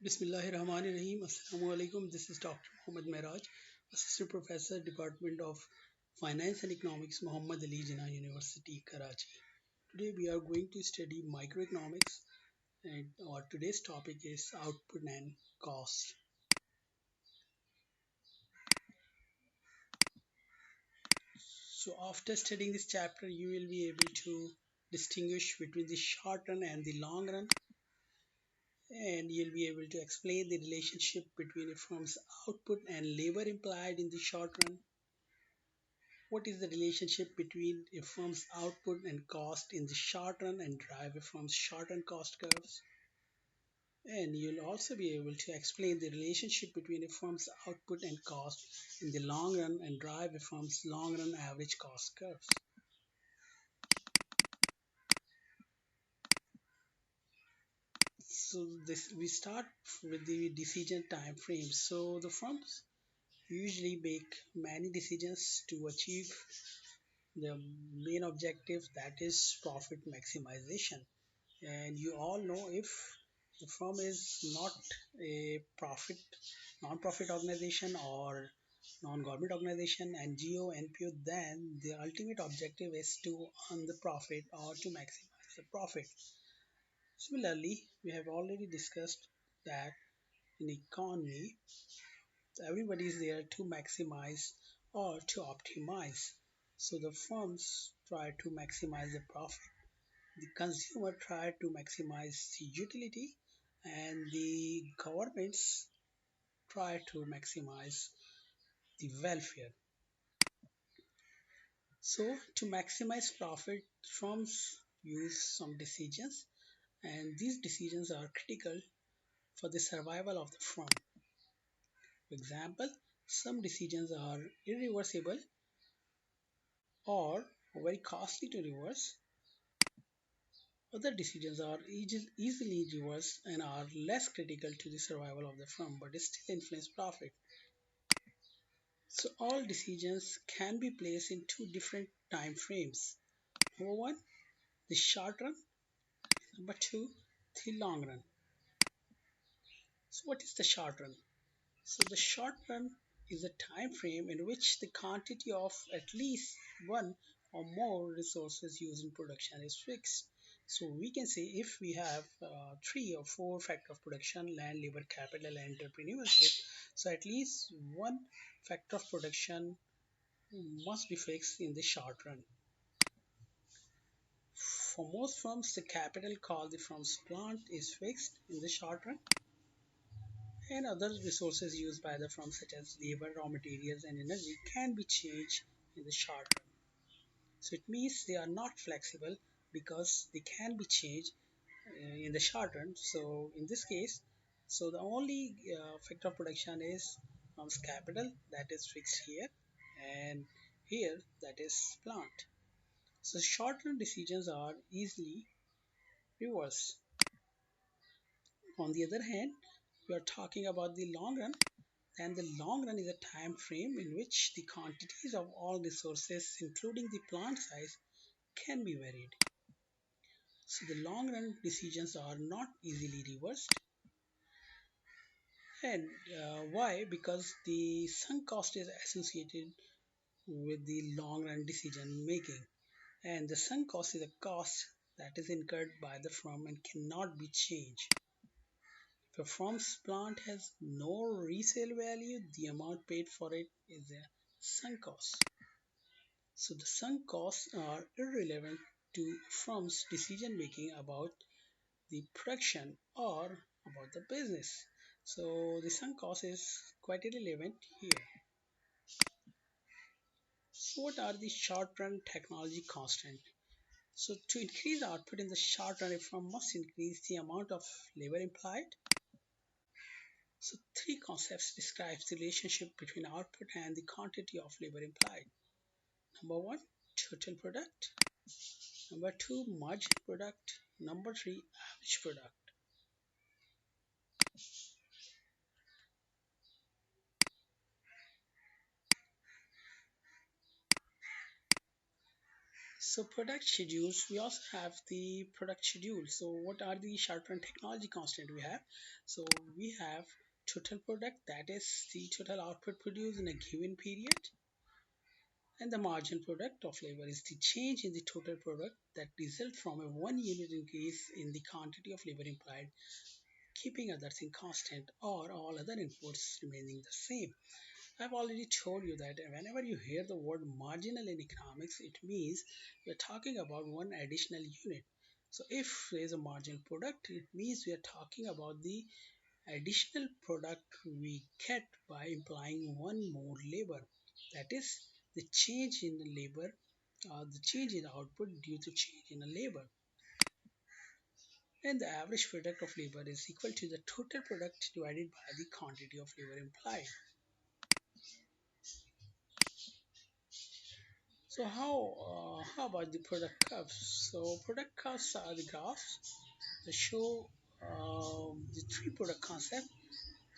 Bismillahirrahmanirrahim. Assalamu alaikum. This is Dr. Muhammad Meraj, Assistant Professor, Department of Finance and Economics, Muhammad Ali Jinnah University, Karachi. Today we are going to study microeconomics, and our today's topic is output and cost. So after studying this chapter, you will be able to distinguish between the short run and the long run, and you'll be able to explain the relationship between a firm's output and labor implied in the short run. What is the relationship between a firm's output and cost in the short run and drive a firm's short run cost curves? And you'll also be able to explain the relationship between a firm's output and cost in the long run and drive a firm's long run average cost curves. So this we start with the decision time frame. So the firms usually make many decisions to achieve the main objective, that is profit maximization. And you all know, if the firm is not a non-profit organization or non-government organization, NGO, NPO, then the ultimate objective is to earn the profit or to maximize the profit. Similarly, we have already discussed that in economy, everybody is there to maximize or to optimize. So the firms try to maximize the profit, the consumer try to maximize the utility, and the governments try to maximize the welfare. So to maximize profit, firms use some decisions, and these decisions are critical for the survival of the firm. For example, some decisions are irreversible or very costly to reverse. Other decisions are easily reversed and are less critical to the survival of the firm but still influence profit. So all decisions can be placed in two different time frames. Number one, the short run. Number two, the long run. So what is the short run? So the short run is a time frame in which the quantity of at least one or more resources used in production is fixed. So we can say, if we have three or four factors of production: land, labor, capital, and entrepreneurship, so at least one factor of production must be fixed in the short run. For most firms, the capital called the firm's plant is fixed in the short run, and other resources used by the firm, such as labor, raw materials, and energy, can be changed in the short run. So it means they are not flexible because they can be changed in the short run. So in this case, so the only factor of production is firm's capital, that is fixed here, and here, that is plant. So short-run decisions are easily reversed. On the other hand, we are talking about the long run, and the long run is a time frame in which the quantities of all resources, including the plant size, can be varied. So the long run decisions are not easily reversed. And why? Because the sunk cost is associated with the long run decision making, and the sunk cost is a cost that is incurred by the firm and cannot be changed. If a firm's plant has no resale value, the amount paid for it is a sunk cost. So the sunk costs are irrelevant to a firm's decision making about the production or about the business. So the sunk cost is quite irrelevant here. So what are the short-run technology constants? So to increase output in the short run, a firm must increase the amount of labor employed. So three concepts describe the relationship between output and the quantity of labor employed. Number one, total product. Number two, margin product. Number three, average product. So product schedules, we also have the product schedule. So what are the short-term technology constant we have? So we have total product, that is the total output produced in a given period, and the marginal product of labor is the change in the total product that result from a 1 unit increase in the quantity of labor employed, keeping other things constant or all other inputs remaining the same. I've already told you that whenever you hear the word marginal in economics, it means we're talking about one additional unit. So if there is a marginal product, it means we are talking about the additional product we get by implying one more labor. That is the change in the labor, the change in output due to change in the labor. And the average product of labor is equal to the total product divided by the quantity of labor implied. So how about the product curves? So product curves are the graphs that show the three product concept: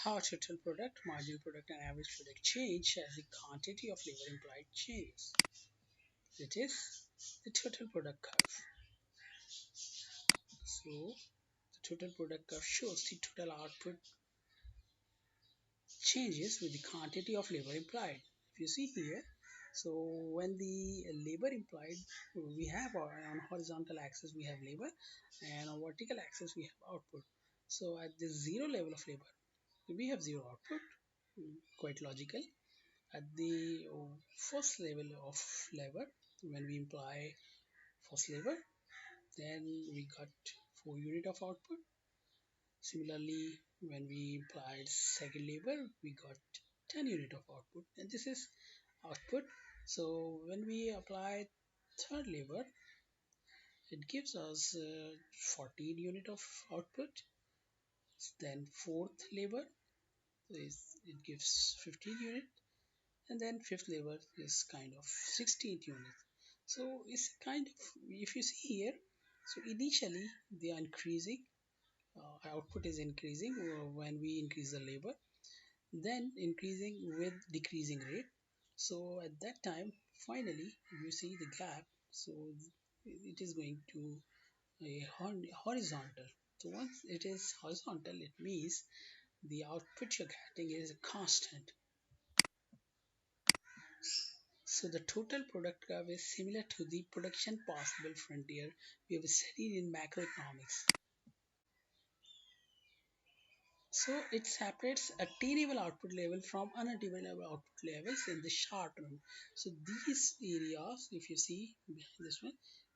how total product, marginal product, and average product change as the quantity of labor implied changes. It is the total product curve. So the total product curve shows the total output changes with the quantity of labor implied. If you see here, so when the labor implied, we have on horizontal axis we have labor, and on vertical axis we have output. So at the zero level of labor, we have zero output, quite logical. At the first level of labor, when we imply first labor, then we got 4 unit of output. Similarly, when we applied second labor, we got 10 unit of output, and this is output. So when we apply third labor, it gives us 14 unit of output. Then fourth labor it gives 15 unit, and then fifth labor is kind of 16 unit. So it's kind of, if you see here, so initially they are increasing, output is increasing when we increase the labor, then increasing with decreasing rate. So at that time, finally you see the gap, so it is going to a horizontal. So once it is horizontal, it means the output you're getting is a constant. So the total product curve is similar to the production possible frontier we have studied in macroeconomics. So it separates attainable output level from unattainable output levels in the short run. So these areas, if you see this one,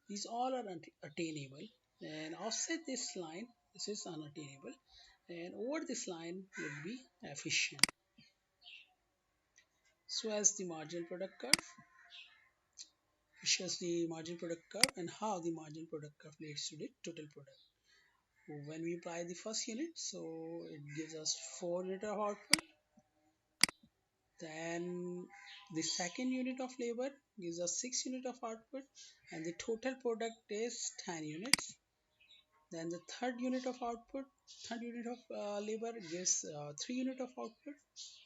these all are attainable, and offset this line, this is unattainable, and over this line would be efficient. So as the marginal product curve, it shows the marginal product curve and how the marginal product curve leads to the total product. When we apply the first unit, so it gives us 4 unit of output. Then the second unit of labor gives us 6 unit of output, and the total product is 10 units. Then the third unit of output, third unit of labor gives 3 unit of output,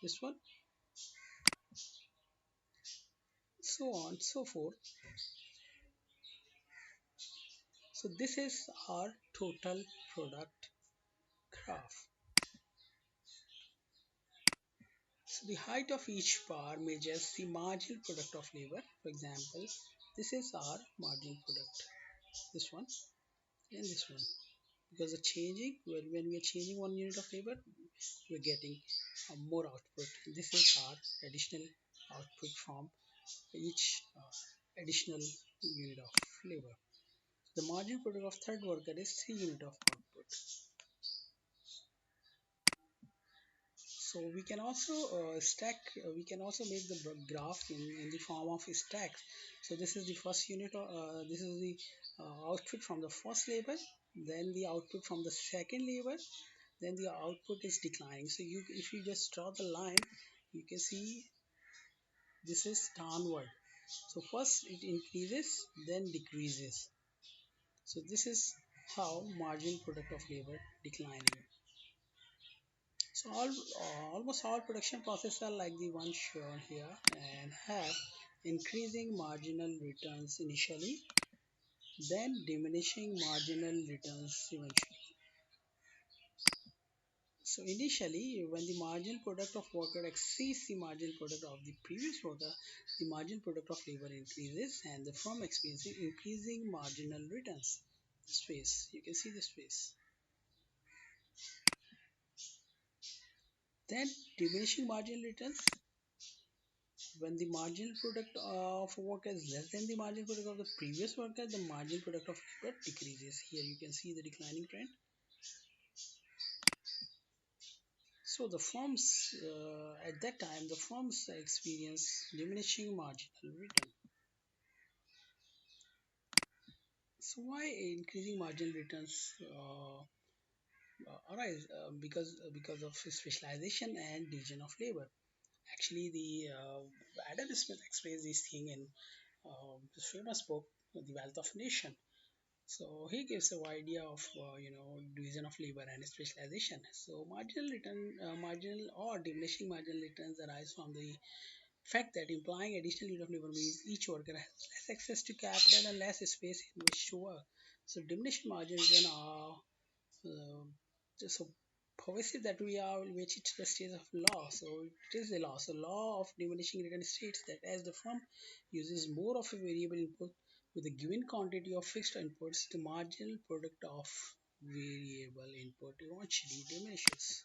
this one, so on so forth. So this is our total product graph. So the height of each bar measures the marginal product of labor. For example, this is our marginal product, this one and this one. Because the changing, when we are changing 1 unit of labor, we are getting more output. This is our additional output from each additional unit of labor. The marginal product of third worker is 3 unit of output. So we can also stack, we can also make the graph in the form of stacks. So this is the first unit, this is the output from the first labor, then the output from the second labor, then the output is declining. So you, if you just draw the line, you can see this is downward. So first it increases, then decreases. So this is how marginal product of labor declining. So almost all production processes are like the one shown here and have increasing marginal returns initially, then diminishing marginal returns eventually. So initially, when the marginal product of worker exceeds the marginal product of the previous worker, the marginal product of labor increases and the firm experiences increasing marginal returns. This phase, you can see this phase. Then diminishing marginal returns, when the marginal product of worker is less than the marginal product of the previous worker, the marginal product of labor decreases. Here you can see the declining trend. So the firms at that time, the firms experience diminishing marginal return. So why increasing marginal returns arise? Because of specialization and division of labor. Actually, the Adam Smith explains this thing in this famous book, The Wealth of Nation. So he gives a idea of division of labor and specialization. So marginal or diminishing marginal returns arise from the fact that implying additional unit of labor means each worker has less access to capital and less space in which to work. So diminished margins then are so pervasive that we are which it the state of law. So it is the law. So law of diminishing return states that as the firm uses more of a variable input with a given quantity of fixed inputs, the marginal product of variable input eventually diminishes.